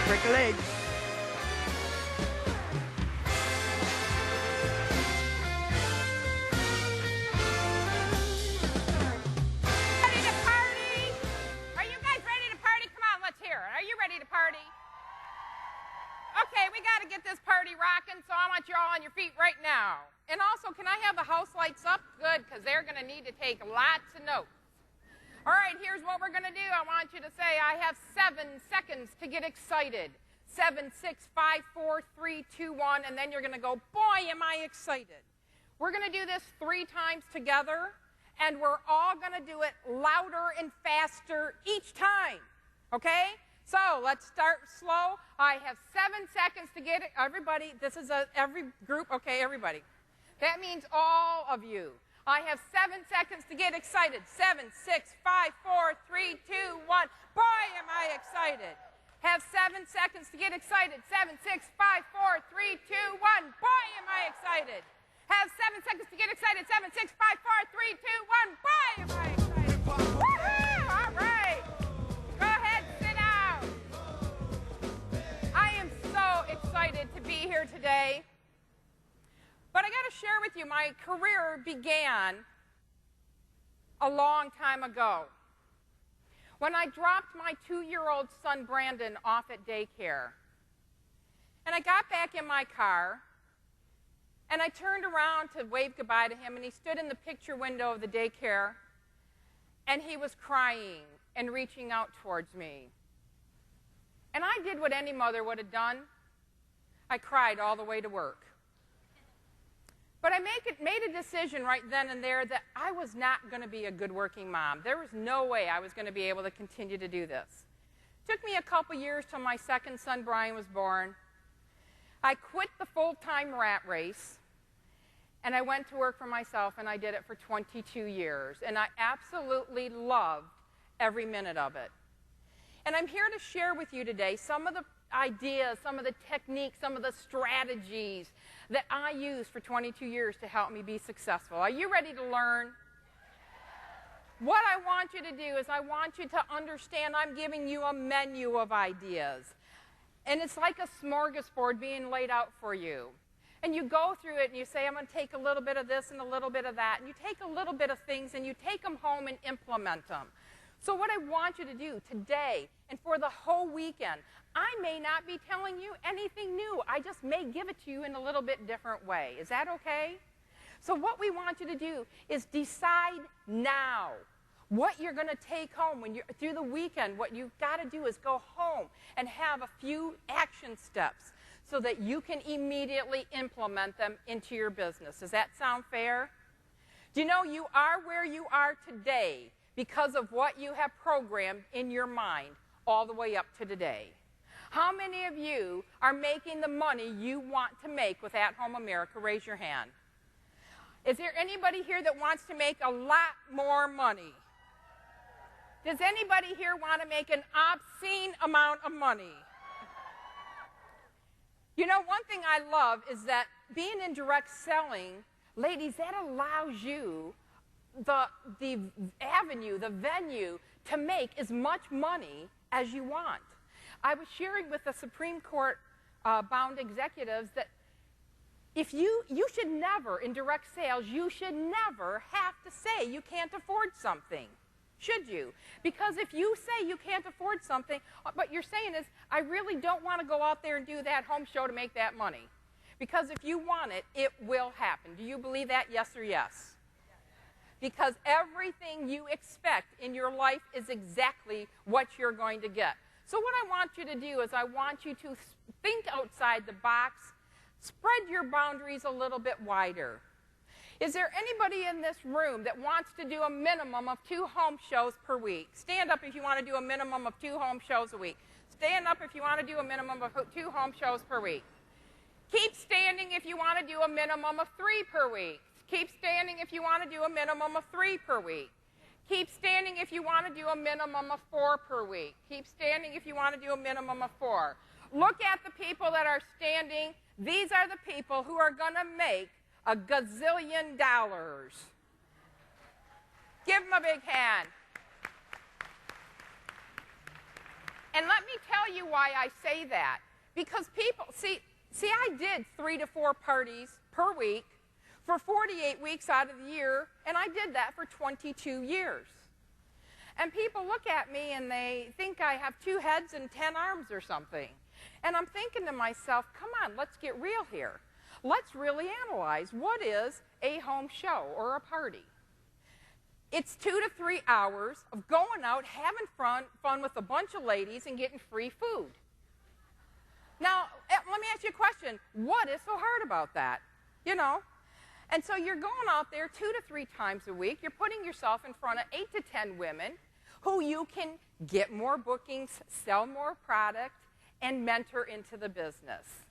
Break a leg. Ready to party? Are you guys ready to party? Come on, let's hear it. Are you ready to party? Okay, we got to get this party rocking, so I want you all on your feet right now. And also, can I have the house lights up? Good, because they're going to need to take lots of notes. All right, here's what we're going to do. I want you to say, I have 7 seconds to get excited. 7, 6, 5, 4, 3, 2, 1, and then you're going to go, boy, am I excited. We're going to do this 3 times together, and we're all going to do it louder and faster each time, okay? So let's start slow. I have 7 seconds to get it. Everybody, this is every group, okay, everybody. That means all of you. I have 7 seconds to get excited. 7, 6, 5, 4, 3, 2, 1. Boy, am I excited. Have 7 seconds to get excited. 7, 6, 5, 4, 3, 2, 1. Boy, am I excited. Have 7 seconds to get excited. 7, 6, 5, 4, 3, 2, 1. Boy, am I excited. Woo-hoo! All right. Go ahead, sit down. I am so excited to be here today. But I got to share with you, my career began a long time ago when I dropped my 2-year-old son, Brandon, off at daycare. And I got back in my car, and I turned around to wave goodbye to him, and he stood in the picture window of the daycare, and he was crying and reaching out towards me. And I did what any mother would have done. I cried all the way to work. But I made a decision right then and there that I was not going to be a good working mom. There was no way I was going to be able to continue to do this. It took me a couple years till my second son, Brian, was born. I quit the full-time rat race, and I went to work for myself, and I did it for 22 years. And I absolutely loved every minute of it. And I'm here to share with you today some of the ideas, some of the techniques, some of the strategies that I used for 22 years to help me be successful. Are you ready to learn? What I want you to do is I want you to understand I'm giving you a menu of ideas. And it's like a smorgasbord being laid out for you. And you go through it and you say, I'm going to take a little bit of this and a little bit of that. And you take a little bit of things and you take them home and implement them. So what I want you to do today and for the whole weekend, I may not be telling you anything new. I just may give it to you in a little bit different way. Is that okay? So what we want you to do is decide now what you're going to take home when you're through the weekend. What you've got to do is go home and have a few action steps so that you can immediately implement them into your business. Does that sound fair? Do you know you are where you are today because of what you have programmed in your mind all the way up to today? How many of you are making the money you want to make with Athome America? Raise your hand. Is there anybody here that wants to make a lot more money? Does anybody here want to make an obscene amount of money? You know, one thing I love is that being in direct selling, ladies, that allows you the avenue, the venue to make as much money as you want. I was sharing with the Supreme Court bound executives that if you should never, in direct sales, you should never have to say you can't afford something, should you? Because if you say you can't afford something, what you're saying is, I really don't want to go out there and do that home show to make that money. Because if you want it, it will happen. Do you believe that, yes or yes? Because everything you expect in your life is exactly what you're going to get. So what I want you to do is I want you to think outside the box, spread your boundaries a little bit wider. Is there anybody in this room that wants to do a minimum of 2 home shows per week? Stand up if you want to do a minimum of 2 home shows a week. Stand up if you want to do a minimum of 2 home shows per week. Keep standing if you want to do a minimum of 3 per week. Keep standing if you want to do a minimum of 3 per week. Keep standing if you want to do a minimum of 4 per week. Keep standing if you want to do a minimum of 4. Look at the people that are standing. These are the people who are going to make a gazillion dollars. Give them a big hand. And let me tell you why I say that. Because people, see, I did 3 to 4 parties per week for 48 weeks out of the year, and I did that for 22 years. And people look at me and they think I have 2 heads and 10 arms or something. And I'm thinking to myself, come on, let's get real here. Let's really analyze what is a home show or a party. It's 2 to 3 hours of going out, having fun with a bunch of ladies and getting free food. Now, let me ask you a question. What is so hard about that? You know? And so you're going out there 2 to 3 times a week. You're putting yourself in front of 8 to 10 women who you can get more bookings, sell more product, and mentor into the business.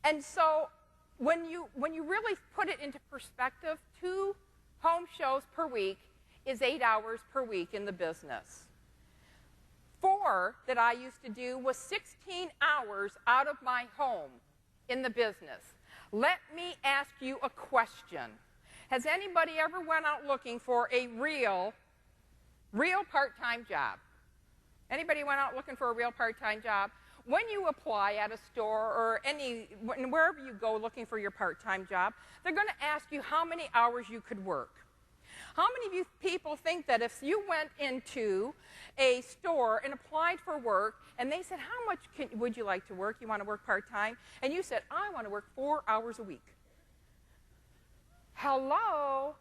And so when you really put it into perspective, 2 home shows per week is 8 hours per week in the business. 4 that I used to do was 16 hours out of my home in the business. Let me ask you a question. Has anybody ever went out looking for a real part-time job? Anybody went out looking for a real part-time job? When you apply at a store or wherever you go looking for your part-time job, they're going to ask you how many hours you could work. How many of you people think that if you went into a store and applied for work and they said, how much would you like to work? You want to work part-time? And you said, I want to work 4 hours a week. Hello?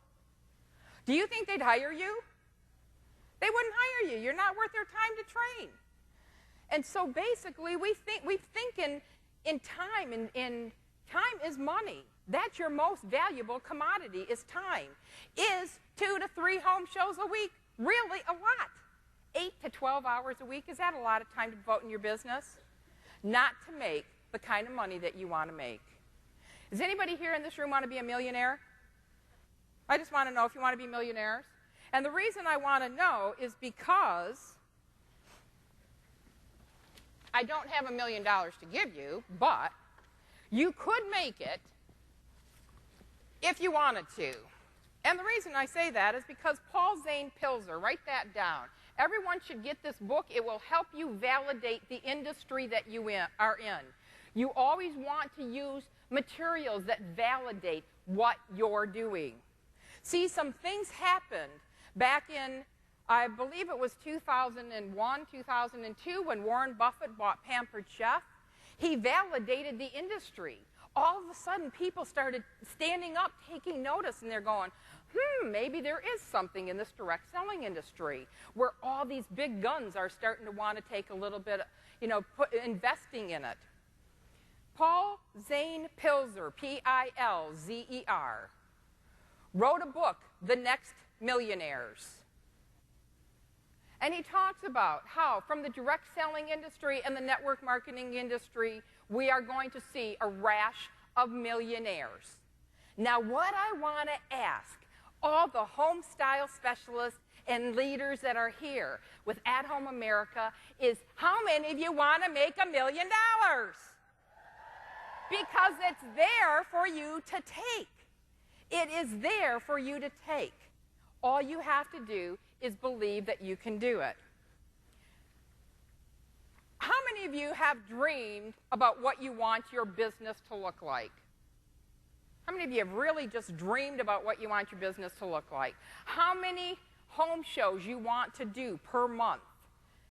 Do you think they'd hire you? They wouldn't hire you. You're not worth their time to train. And so basically, we think in time, and time is money. That's your most valuable commodity, is time. Is 2 to 3 home shows a week really a lot? 8 to 12 hours a week, is that a lot of time to devote in your business? Not to make the kind of money that you want to make. Does anybody here in this room want to be a millionaire? I just want to know if you want to be millionaires. And the reason I want to know is because I don't have $1 million to give you, but you could make it if you wanted to. And the reason I say that is because Paul Zane Pilzer, write that down. Everyone should get this book. It will help you validate the industry that you are in. You always want to use materials that validate what you're doing. See, some things happened back in, I believe it was 2001, 2002, when Warren Buffett bought Pampered Chef. He validated the industry. All of a sudden, people started standing up, taking notice, and they're going, maybe there is something in this direct selling industry where all these big guns are starting to want to take a little bit, investing in it. Paul Zane Pilzer, P-I-L-Z-E-R, wrote a book, The Next Millionaires. And he talks about how, from the direct selling industry and the network marketing industry, we are going to see a rash of millionaires. Now, what I want to ask all the home style specialists and leaders that are here with Athome America is, how many of you want to make $1 million? Because it's there for you to take. It is there for you to take. All you have to do is believe that you can do it. How many of you have dreamed about what you want your business to look like? How many of you have really just dreamed about what you want your business to look like? How many home shows you want to do per month?